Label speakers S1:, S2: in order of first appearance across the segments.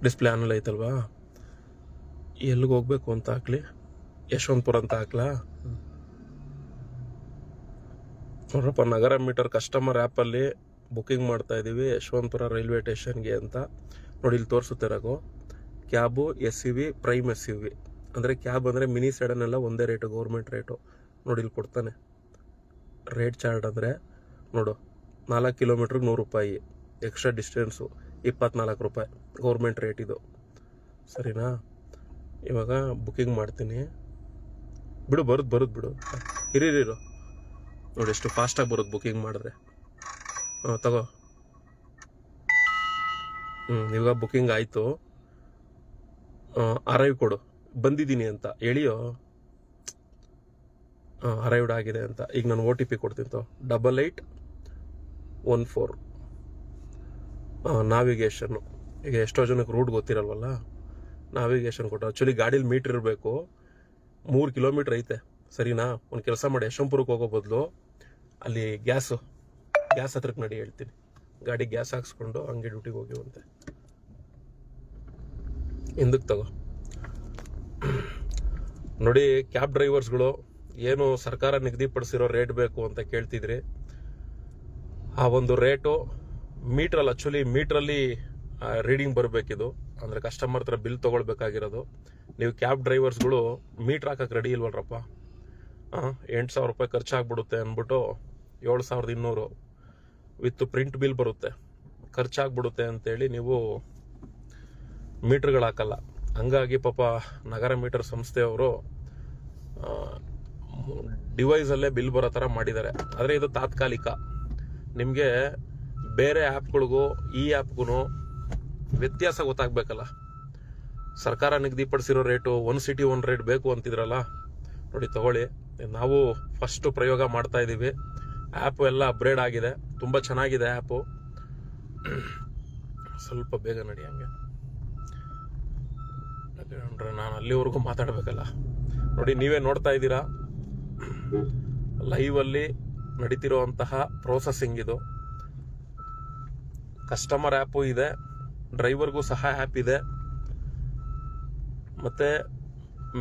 S1: Display ಆನಲ್ಲಿ ಐತಲ್ವಾ, ಎಲ್ಲಿಗೆ ಹೋಗ್ಬೇಕು ಅಂತ ಹಾಕ್ಲಿ, ಯಶವಂತಪುರ ಅಂತ ಹಾಕ್ಲಾ? ನೋಡ್ರಪ್ಪ, ನಗರ ಮೀಟರ್ ಕಸ್ಟಮರ್ ಆ್ಯಪಲ್ಲಿ ಬುಕ್ಕಿಂಗ್ ಮಾಡ್ತಾ ಇದ್ದೀವಿ ಯಶವಂತಪುರ ರೈಲ್ವೆ ಸ್ಟೇಷನ್ಗೆ ಅಂತ. ನೋಡಿ ಇಲ್ಲಿ ತೋರಿಸುತ್ತೆ Raghu, cab SUV prime SUV ಅಂದರೆ ಕ್ಯಾಬ್ ಅಂದರೆ ಮಿನಿ ಸೆಡನ್ ಎಲ್ಲ ಒಂದೇ ರೇಟು, ಗೌರ್ಮೆಂಟ್ ರೇಟು. ನೋಡಿ ಇಲ್ಲಿ ಕೊಡ್ತಾನೆ ರೇಟ್ ಚಾರ್ಟ್. ಅಂದರೆ ನೋಡು, 4 ಕಿಲೋಮೀಟ್ರಿಗೆ 100 ರೂಪಾಯಿ, ಎಕ್ಸ್ಟ್ರಾ ಡಿಸ್ಟೆನ್ಸು 24 ರೂಪಾಯಿ ಗೌರ್ಮೆಂಟ್ ರೇಟ್ ಇದು. ಸರಿನಾ? ಇವಾಗ ಬುಕ್ಕಿಂಗ್ ಮಾಡ್ತೀನಿ. ಬಿಡು, ಬಿಡು, ಹಿರಿಯರು ನೋಡಿ ಎಷ್ಟು ಫಾಸ್ಟಾಗಿ ಬರೋದು ಬುಕ್ಕಿಂಗ್ ಮಾಡಿದ್ರೆ. ತಗೋ. ಇವಾಗ ಬುಕ್ಕಿಂಗ್ ಆಯಿತು. ಅರೈವ್ ಕೊಡು, ಬಂದಿದ್ದೀನಿ ಅಂತ ಎಳಿಯೋ. ಅರೈವ್ಡ್ ಆಗಿದೆ ಅಂತ. ಈಗ ನಾನು OTP ಕೊಡ್ತೀನಿ ತಗೋ, 8814. ನಾವಿಗೇಷನ್ನು. ಈಗ ಎಷ್ಟೋ ಜನಕ್ಕೆ ರೂಟ್ ಗೊತ್ತಿರಲ್ವಲ್ಲ, ನಾವಿಗೇಷನ್ ಕೊಟ್ಟು. ಆ್ಯಕ್ಚುಲಿ ಗಾಡೀಲಿ ಮೀಟ್ರ್ ಇರಬೇಕು. 3 ಕಿಲೋಮೀಟ್ರ್ ಐತೆ. ಸರಿನಾ? ಒಂದು ಕೆಲಸ ಮಾಡಿ, ಯಶವಂತಪುರಕ್ಕೆ ಹೋಗೋ ಬದಲು ಅಲ್ಲಿ ಗ್ಯಾಸ್ ಹತ್ರಕ್ಕೆ ನಡಿ, ಹೇಳ್ತೀನಿ. ಗಾಡಿ ಗ್ಯಾಸ್ ಹಾಕ್ಸ್ಕೊಂಡು ಹಂಗೆ ಡ್ಯೂಟಿಗೆ ಹೋಗಿವಂತೆ. ಹಿಂದಕ್ಕೆ ತಗೋ. ನೋಡಿ, ಕ್ಯಾಬ್ ಡ್ರೈವರ್ಸ್ಗಳು ಏನು ಸರ್ಕಾರ ನಿಗದಿಪಡಿಸಿರೋ ರೇಟ್ ಬೇಕು ಅಂತ ಕೇಳ್ತಿದ್ರಿ. ಆ ಒಂದು ರೇಟು ಮೀಟ್ರಲ್ಲಿ, ಆ್ಯಕ್ಚುಲಿ ಮೀಟ್ರಲ್ಲಿ ರೀಡಿಂಗ್ ಬರಬೇಕಿದು. ಅಂದರೆ ಕಸ್ಟಮರ್ ಹತ್ರ ಬಿಲ್ ತೊಗೊಳ್ಬೇಕಾಗಿರೋದು. ನೀವು ಕ್ಯಾಬ್ ಡ್ರೈವರ್ಸ್ಗಳು ಮೀಟ್ರ್ ಹಾಕಕ್ಕೆ ರೆಡಿ ಇಲ್ವಲ್ರಪ್ಪ. 8,000 ರೂಪಾಯಿ ಖರ್ಚಾಗ್ಬಿಡುತ್ತೆ ಅಂದ್ಬಿಟ್ಟು 7,200 ವಿತ್ ಪ್ರಿಂಟ್ ಬಿಲ್ ಬರುತ್ತೆ, ಖರ್ಚಾಗ್ಬಿಡುತ್ತೆ ಅಂತೇಳಿ ನೀವು ಮೀಟ್ರ್ಗಳು ಹಾಕಲ್ಲ. ಹಂಗಾಗಿ ಪಾಪ ನಗರ ಮೀಟರ್ ಸಂಸ್ಥೆಯವರು ಡಿವೈಸಲ್ಲೇ ಬಿಲ್ ಬರೋ ಥರ ಮಾಡಿದ್ದಾರೆ. ಆದರೆ ಇದು ತಾತ್ಕಾಲಿಕ. ನಿಮಗೆ ಬೇರೆ ಆ್ಯಪ್ಗಳಿಗೂ ಈ ಆ್ಯಪ್ಗೂ ವ್ಯತ್ಯಾಸ ಗೊತ್ತಾಗಬೇಕಲ್ಲ. ಸರ್ಕಾರ ನಿಗದಿಪಡಿಸಿರೋ ರೇಟು 1 ಸಿಟಿ 1 ರೇಟ್ ಬೇಕು ಅಂತಿದ್ರಲ್ಲ, ನೋಡಿ ತಗೊಳ್ಳಿ. ನಾವು ಫಸ್ಟು ಪ್ರಯೋಗ ಮಾಡ್ತಾ ಇದ್ದೀವಿ. ಆ್ಯಪು ಎಲ್ಲ ಅಪ್ಗ್ರೇಡ್ ಆಗಿದೆ, ತುಂಬ ಚೆನ್ನಾಗಿದೆ ಆ್ಯಪು. ಸ್ವಲ್ಪ ಬೇಗ ನಡಿ ಹಂಗೆ, ಯಾಕಂದ್ರೆ ನಾನು ಅಲ್ಲಿವರೆಗೂ ಮಾತಾಡಬೇಕಲ್ಲ. ನೋಡಿ, ನೀವೇ ನೋಡ್ತಾ ಇದ್ದೀರಾ ಲೈವಲ್ಲಿ ನಡೀತಿರೋಂತಹ ಪ್ರೋಸೆಸಿಂಗ್ ಇದು. ಕಸ್ಟಮರ್ ಆ್ಯಪು ಇದೆ, ಡ್ರೈವರ್ಗೂ ಸಹ ಆ್ಯಪ್ ಇದೆ, ಮತ್ತು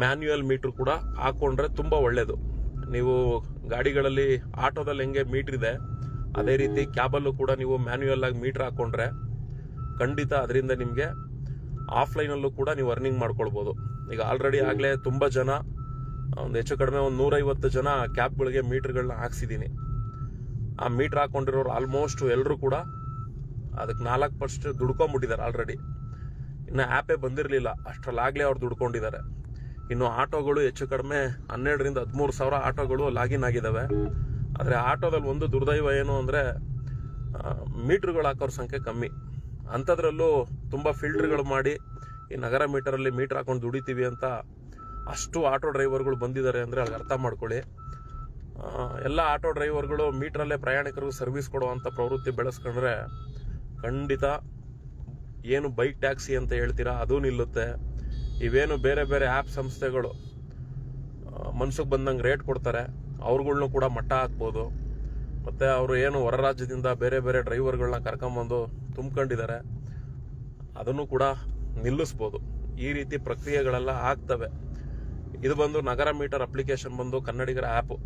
S1: ಮ್ಯಾನ್ಯುಯಲ್ ಮೀಟ್ರ್ ಕೂಡ ಹಾಕೊಂಡ್ರೆ ತುಂಬ ಒಳ್ಳೆಯದು. ನೀವು ಗಾಡಿಗಳಲ್ಲಿ, ಆಟೋದಲ್ಲಿ ಹೆಂಗೆ ಮೀಟ್ರ್ ಇದೆ ಅದೇ ರೀತಿ ಕ್ಯಾಬಲ್ಲೂ ಕೂಡ ನೀವು ಮ್ಯಾನ್ಯುಯಲ್ ಆಗಿ ಮೀಟ್ರ್ ಹಾಕೊಂಡ್ರೆ ಖಂಡಿತ ಅದರಿಂದ ನಿಮಗೆ ಆಫ್ಲೈನಲ್ಲೂ ಕೂಡ ನೀವು ಅರ್ನಿಂಗ್ ಮಾಡ್ಕೊಳ್ಬೋದು. ಈಗ ಆಲ್ರೆಡಿ ಆಗಲೇ ತುಂಬ ಜನ, ಒಂದು ಹೆಚ್ಚು ಕಡಿಮೆ ಒಂದು 150 ಜನ ಕ್ಯಾಬ್ಗಳಿಗೆ ಮೀಟ್ರ್ಗಳನ್ನ ಹಾಕ್ಸಿದ್ದೀನಿ. ಆ ಮೀಟ್ರ್ ಹಾಕೊಂಡಿರೋರು ಆಲ್ಮೋಸ್ಟ್ ಎಲ್ಲರೂ ಕೂಡ ಅದಕ್ಕೆ 4% ದುಡ್ಕೊಂಬಿಟ್ಟಿದ್ದಾರೆ ಆಲ್ರೆಡಿ. ಇನ್ನು ಆ್ಯಪೇ ಬಂದಿರಲಿಲ್ಲ, ಅಷ್ಟರಲ್ಲಾಗಲೇ ಅವ್ರು ದುಡ್ಕೊಂಡಿದ್ದಾರೆ. ಇನ್ನು ಆಟೋಗಳು ಹೆಚ್ಚು ಕಡಿಮೆ 12,000 ರಿಂದ 13,000 ಆಟೋಗಳು ಲಾಗಿನ್ ಆಗಿದ್ದಾವೆ. ಆದರೆ ಆಟೋದಲ್ಲಿ ಒಂದು ದುರ್ದೈವ ಏನು ಅಂದರೆ ಮೀಟ್ರ್ಗಳು ಹಾಕೋರ ಸಂಖ್ಯೆ ಕಮ್ಮಿ. ಅಂಥದ್ರಲ್ಲೂ ತುಂಬ ಫಿಲ್ಟ್ರ್ಗಳು ಮಾಡಿ ಈ ನಗರ ಮೀಟರಲ್ಲಿ ಮೀಟ್ರ್ ಹಾಕೊಂಡು ದುಡಿತೀವಿ ಅಂತ ಅಷ್ಟು ಆಟೋ ಡ್ರೈವರ್ಗಳು ಬಂದಿದ್ದಾರೆ ಅಂದರೆ ಅಲ್ಲಿ ಅರ್ಥ ಮಾಡ್ಕೊಳ್ಳಿ. ಎಲ್ಲ ಆಟೋ ಡ್ರೈವರ್ಗಳು ಮೀಟ್ರಲ್ಲೇ ಪ್ರಯಾಣಿಕರಿಗೂ ಸರ್ವಿಸ್ ಕೊಡುವಂಥ ಪ್ರವೃತ್ತಿ ಬೆಳೆಸ್ಕೊಂಡ್ರೆ ಖಂಡಿತ ಏನು ಬೈಕ್ ಟ್ಯಾಕ್ಸಿ ಅಂತ ಹೇಳ್ತೀರಾ ಅದು ನಿಲ್ಲುತ್ತೆ. ಇವೇನು ಬೇರೆ ಬೇರೆ ಆ್ಯಪ್ ಸಂಸ್ಥೆಗಳು ಮನ್ಸಿಗೆ ಬಂದಂಗೆ ರೇಟ್ ಕೊಡ್ತಾರೆ, ಅವ್ರುಗಳ್ನು ಕೂಡ ಮಟ್ಟ ಹಾಕ್ಬೋದು. ಮತ್ತು ಅವರು ಏನು ಹೊರ ರಾಜ್ಯದಿಂದ ಬೇರೆ ಬೇರೆ ಡ್ರೈವರ್ಗಳನ್ನ ಕರ್ಕೊಂಬಂದು ತುಂಬ್ಕೊಂಡಿದ್ದಾರೆ, ಅದನ್ನು ಕೂಡ ನಿಲ್ಲಿಸ್ಬೋದು. ಈ ರೀತಿ ಪ್ರಕ್ರಿಯೆಗಳೆಲ್ಲ ಆಗ್ತವೆ. ಇದು ಬಂದು ನಗರ ಮೀಟರ್ ಅಪ್ಲಿಕೇಶನ್ ಬಂದು ಕನ್ನಡಿಗರ ಆ್ಯಪು.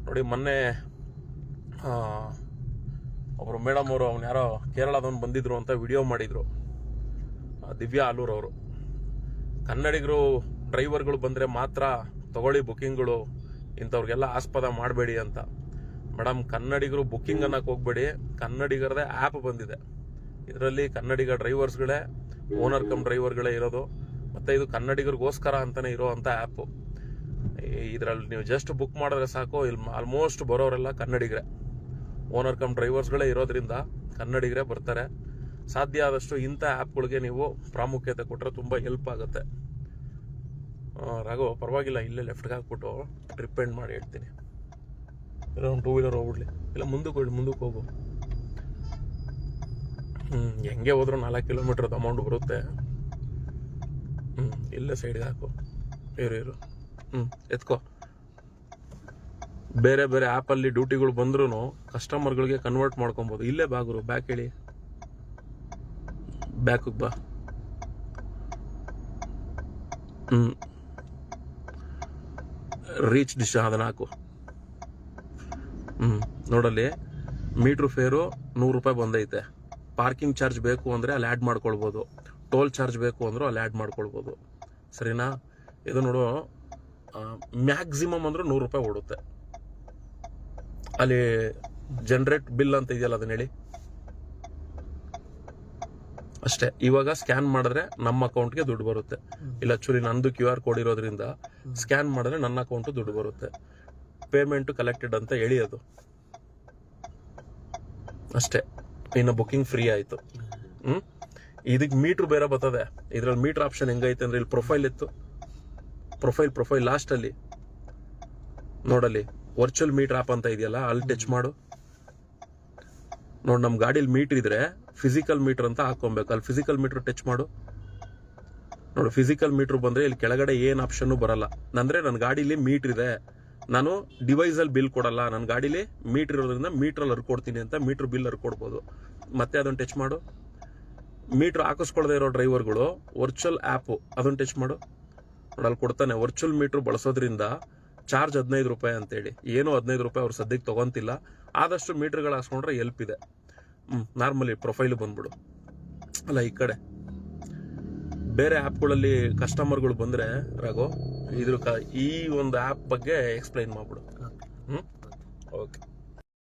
S1: ನೋಡಿ, ಮೊನ್ನೆ ಒಬ್ಬರು ಮೇಡಮ್ ಅವರು, ಅವ್ನು ಯಾರೋ ಕೇರಳದವನು ಬಂದಿದ್ರು ಅಂತ ವಿಡಿಯೋ ಮಾಡಿದರು, ದಿವ್ಯಾ ಆಲೂರ್ ಅವರು. ಕನ್ನಡಿಗರು ಡ್ರೈವರ್ಗಳು ಬಂದರೆ ಮಾತ್ರ ತಗೊಳ್ಳಿ ಬುಕ್ಕಿಂಗ್ಗಳು, ಇಂಥವ್ರಿಗೆಲ್ಲ ಆಸ್ಪದ ಮಾಡಬೇಡಿ ಅಂತ. ಮೇಡಮ್, ಕನ್ನಡಿಗರು ಬುಕ್ಕಿಂಗ್ ಅನ್ನಕ್ಕೆ ಹೋಗ್ಬೇಡಿ, ಕನ್ನಡಿಗರದೇ ಆ್ಯಪ್ ಬಂದಿದೆ. ಇದರಲ್ಲಿ ಕನ್ನಡಿಗ ಡ್ರೈವರ್ಸ್ಗಳೇ, ಓನರ್ ಕಮ್ ಡ್ರೈವರ್ಗಳೇ ಇರೋದು. ಮತ್ತು ಇದು ಕನ್ನಡಿಗರಿಗೋಸ್ಕರ ಅಂತಲೇ ಇರೋ ಅಂಥ ಆ್ಯಪು. ಇದರಲ್ಲಿ ನೀವು ಜಸ್ಟ್ ಬುಕ್ ಮಾಡಿದ್ರೆ ಸಾಕು, ಇಲ್ಲಿ ಆಲ್ಮೋಸ್ಟ್ ಬರೋರೆಲ್ಲ ಕನ್ನಡಿಗರೇ, ಓನರ್ ಕಮ್ ಡ್ರೈವರ್ಸ್ಗಳೇ ಇರೋದ್ರಿಂದ ಕನ್ನಡಿಗರೇ ಬರ್ತಾರೆ. ಸಾಧ್ಯ ಆದಷ್ಟು ಇಂಥ ಆ್ಯಪ್ಗಳಿಗೆ ನೀವು ಪ್ರಾಮುಖ್ಯತೆ ಕೊಟ್ಟರೆ ತುಂಬ ಹೆಲ್ಪ್ ಆಗುತ್ತೆ. ರಾಘವ್, ಪರವಾಗಿಲ್ಲ, ಇಲ್ಲೇ ಲೆಫ್ಟ್ಗೆ ಹಾಕ್ಬಿಟ್ಟು ಟ್ರಿಪ್ ಎಂಡ್ ಮಾಡಿ ಹೇಳ್ತೀನಿ. ಇಲ್ಲ ಒಂದು 2 ವೀಲರ್ ಹೋಗ್ಬಿಡ್ಲಿ, ಇಲ್ಲ ಮುಂದಕ್ಕೆ ಹೋಗು. ಹೆಂಗೆ ಹೋದ್ರೂ 4 ಕಿಲೋಮೀಟ್ರದ್ದು ಅಮೌಂಟ್ ಬರುತ್ತೆ. ಇಲ್ಲೇ ಸೈಡ್ಗೆ ಹಾಕು, ಇರು ಎತ್ಕೋ. ಬೇರೆ ಬೇರೆ ಆ್ಯಪಲ್ಲಿ ಡ್ಯೂಟಿಗಳು ಬಂದ್ರೂ ಕಸ್ಟಮರ್ಗಳಿಗೆ ಕನ್ವರ್ಟ್ ಮಾಡ್ಕೊಬೋದು. ಇಲ್ಲೇ ಬ್ಯಾಕ್ ಹೇಳಿ, ಬ್ಯಾಕಿಗೆ ಬಾ. ರೀಚ್ ಡಿಶ್ ಅದನ್ನ ಹಾಕು. ನೋಡಲ್ಲಿ ಮೀಟ್ರ್ ಫೇರು 100 ರೂಪಾಯಿ ಬಂದೈತೆ. ಪಾರ್ಕಿಂಗ್ ಚಾರ್ಜ್ ಬೇಕು ಅಂದರೆ ಅಲ್ಲಿ ಆ್ಯಡ್ ಮಾಡ್ಕೊಳ್ಬೋದು, ಟೋಲ್ ಚಾರ್ಜ್ ಬೇಕು ಅಂದರೂ ಅಲ್ಲಿ ಆ್ಯಡ್ ಮಾಡ್ಕೊಳ್ಬೋದು. ಸರಿನಾ? ಇದು ನೋಡು, ಮ್ಯಾಕ್ಸಿಮಮ್ ಅಂದ್ರೆ 100 ರೂಪಾಯಿ ಓಡುತ್ತೆ. ಅಲ್ಲಿ ಜನರೇಟ್ ಬಿಲ್ ಅಂತ ಇದೆಯಲ್ಲ, ಅದನ್ನ ಹೇಳಿ ಅಷ್ಟೇ. ಇವಾಗ ಸ್ಕ್ಯಾನ್ ಮಾಡಿದ್ರೆ ನಮ್ಮ ಅಕೌಂಟ್ಗೆ ದುಡ್ಡು ಬರುತ್ತೆ. ಇಲ್ಲ ಆಕ್ಚುಲಿ ನಂದು QR ಕೋಡ್ ಇರೋದ್ರಿಂದ ಸ್ಕ್ಯಾನ್ ಮಾಡಿದ್ರೆ ನನ್ನ ಅಕೌಂಟ್ ದುಡ್ಡು ಬರುತ್ತೆ. ಪೇಮೆಂಟ್ ಕಲೆಕ್ಟೆಡ್ ಅಂತ ಹೇಳಿ ಅದು ಅಷ್ಟೇ. ಇನ್ನು ಬುಕಿಂಗ್ ಫ್ರೀ ಆಯ್ತು. ಇದಕ್ಕೆ ಮೀಟ್ರ್ ಬೇರೆ ಬರ್ತದೆ. ಇದ್ರಲ್ಲಿ ಮೀಟರ್ ಆಪ್ಷನ್ ಹೆಂಗೈತೆ ಅಂದ್ರೆ, ಇಲ್ಲಿ ಪ್ರೊಫೈಲ್ ಇತ್ತು, ಪ್ರೊಫೈಲ್ ಲಾಸ್ಟ್ ಅಲ್ಲಿ ನೋಡಲ್ಲಿ ವರ್ಚುವಲ್ ಮೀಟರ್ ಆಪ್ ಅಂತ ಇದೆಯಲ್ಲ, ಅಲ್ಲಿ ಟಚ್ ಮಾಡು. ನೋಡಿ, ನಮ್ಮ ಗಾಡಿಲಿ ಮೀಟರ್ ಇದ್ರೆ ಫಿಸಿಕಲ್ ಮೀಟರ್ ಅಂತ ಹಾಕೊಬೇಕು. ಅಲ್ಲಿ ಫಿಸಿಕಲ್ ಮೀಟರ್ ಟಚ್ ಮಾಡು. ನೋಡಿ, ಫಿಸಿಕಲ್ ಮೀಟರ್ ಬಂದ್ರೆ ಇಲ್ಲಿ ಕೆಳಗಡೆ ಏನ್ ಆಪ್ಷನ್ ಬರಲ್ಲ. ಅಂದ್ರೆ ನನ್ನ ಗಾಡಿಲಿ ಮೀಟರ್ ಇದೆ, ನಾನು ಡಿವೈಸ್ ಅಲ್ಲಿ ಬಿಲ್ ಕೊಡಲ್ಲ, ನನ್ನ ಗಾಡಿಲಿ ಮೀಟರ್ ಇರೋದ್ರಿಂದ ಮೀಟರ್ ಅಲ್ಲಿ ಹರ್ಕೊಡ್ತೀನಿ ಅಂತ ಮೀಟರ್ ಬಿಲ್ ಹರ್ಕೊಡ್ಬೋದು. ಮತ್ತೆ ಅದನ್ನ ಟಚ್ ಮಾಡು. ಮೀಟರ್ ಹಾಕಿಸ್ಕೊಳ್ದೇ ಇರೋ ಡ್ರೈವರ್ಗಳು ವರ್ಚುವಲ್ ಆ್ಯಪ್ ಅದನ್ನ ಟಚ್ ಮಾಡು. ನೋಡಲ್ಲಿ ಕೊಡ್ತಾನೆ, ವರ್ಚುವಲ್ ಮೀಟರ್ ಬಳಸೋದ್ರಿಂದ ಚಾರ್ಜ್ 15 ರೂಪಾಯಿ ಅಂತೇಳಿ. ಏನೋ 15 ರೂಪಾಯಿ ಅವ್ರು ಸದ್ಯಕ್ಕೆ ತಗೊಂತಿಲ್ಲ. ಆದಷ್ಟು ಮೀಟರ್ಗಳು ಹಾಕ್ಸ್ಕೊಂಡ್ರೆ ಎಲ್ಪ್ ಇದೆ. ನಾರ್ಮಲಿ ಪ್ರೊಫೈಲ್ ಬಂದ್ಬಿಡು. ಅಲ್ಲ, ಈ ಕಡೆ ಬೇರೆ ಆ್ಯಪ್ಗಳಲ್ಲಿ ಕಸ್ಟಮರ್ಗಳು ಬಂದ್ರೆ ರಾಘು, ಈ ಒಂದು ಆ್ಯಪ್ ಬಗ್ಗೆ ಎಕ್ಸ್ಪ್ಲೈನ್ ಮಾಡ್ಬಿಡು.